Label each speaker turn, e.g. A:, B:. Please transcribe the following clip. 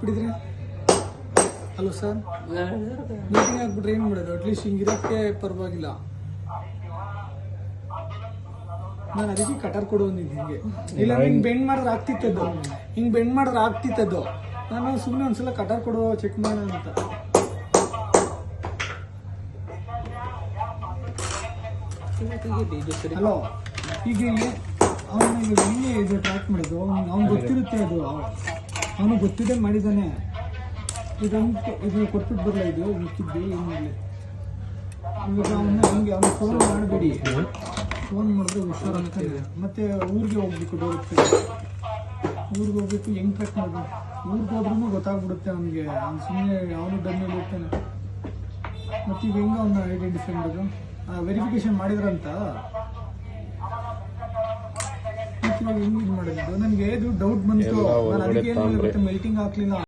A: ಹಾಕ್ಬಿಟ್ಟಿದ್ರೆ hello sir meeting ಹಾಕ್ಬಿಟ್ರೆ ಏನು ಮಾಡೋದು? ಅಟ್ಲೀಸ್ಟ್ ಹಿಂಗಿರೋಕ್ಕೆ ಪರವಾಗಿಲ್ಲ. ನಾನು ಅದಕ್ಕೆ ಕಟರ್ ಕೊಡು ಅಂದಿದ್ದು ಹಿಂಗೆ. ಇಲ್ಲ ಹಿಂಗೆ ಬೆಂಡ್ ಮಾಡಿದ್ರೆ ಆಗ್ತಿತ್ತದ್ದು, ಹಿಂಗೆ ಬೆಂಡ್ ಮಾಡಿದ್ರೆ ಆಗ್ತಿತ್ತದ್ದು. ನಾನು ಸುಮ್ಮನೆ ಒಂದ್ಸಲ ಕಟರ್ ಕೊಡು ಚೆಕ್ ಮಾಡೋಣ ಅಂತ. ಹಲೋ, ಈಗ ಅವನು ಹೆಂಗೆ ಇದು ಟ್ರ್ಯಾಕ್ ಮಾಡೋದು? ಅವ್ನು ಗೊತ್ತಿರುತ್ತೆ, ಅದು ಅವನು ಗೊತ್ತಿದ್ದೆ ಮಾಡಿದ್ದಾನೆ. ಇದು ಕೊಟ್ಬಿಟ್ಟು ಬರಲ್ಲ, ಇದು ಮಿಕ್ಕಿದ್ದು ಏನು ಮಾಡಲಿ. ಇವಾಗ ಅವನು ಫೋನ್ ಮಾಡಬೇಡಿ, ಫೋನ್ ಮಾಡಿದ್ರೆ ಹುಷಾರು ಅಂತಾನೆ. ಮತ್ತೆ ಊರಿಗೆ ಹೋಗ್ಬೇಕು, ಡೈರೆಕ್ಟ್ ಊರಿಗೆ ಹೋಗ್ಬೇಕು. ಹೆಂಗೆ ಟ್ರ್ಯಾಕ್ ಮಾಡೋದು? ಊರಿಗೆ ಹೋದ್ರೂ ಗೊತ್ತಾಗ್ಬಿಡುತ್ತೆ ಅವನಿಗೆ. ಅವ್ನು ಸುಮ್ಮನೆ ಅವನು ಡನ್ನಲ್ಲಿ ಇರ್ತಾನೆ. ಮತ್ತು ಈಗ ಹೆಂಗೆ ಅವನ್ನ ಐಡೆಂಟಿಫೈ ಮಾಡೋದು? ವೆರಿಫಿಕೇಶನ್ ಮಾಡಿದ್ರಂತ ಇವಾಗ ಹೆಂಗೆ ಇದು ಮಾಡೋದು? ನನಗೆ ಇದು ಡೌಟ್ ಬಂತು. ನಾನು ಅದಕ್ಕೆ ಏನು ಮೆಲ್ಟಿಂಗ್ ಹಾಕ್ಲಿಲ್ಲ.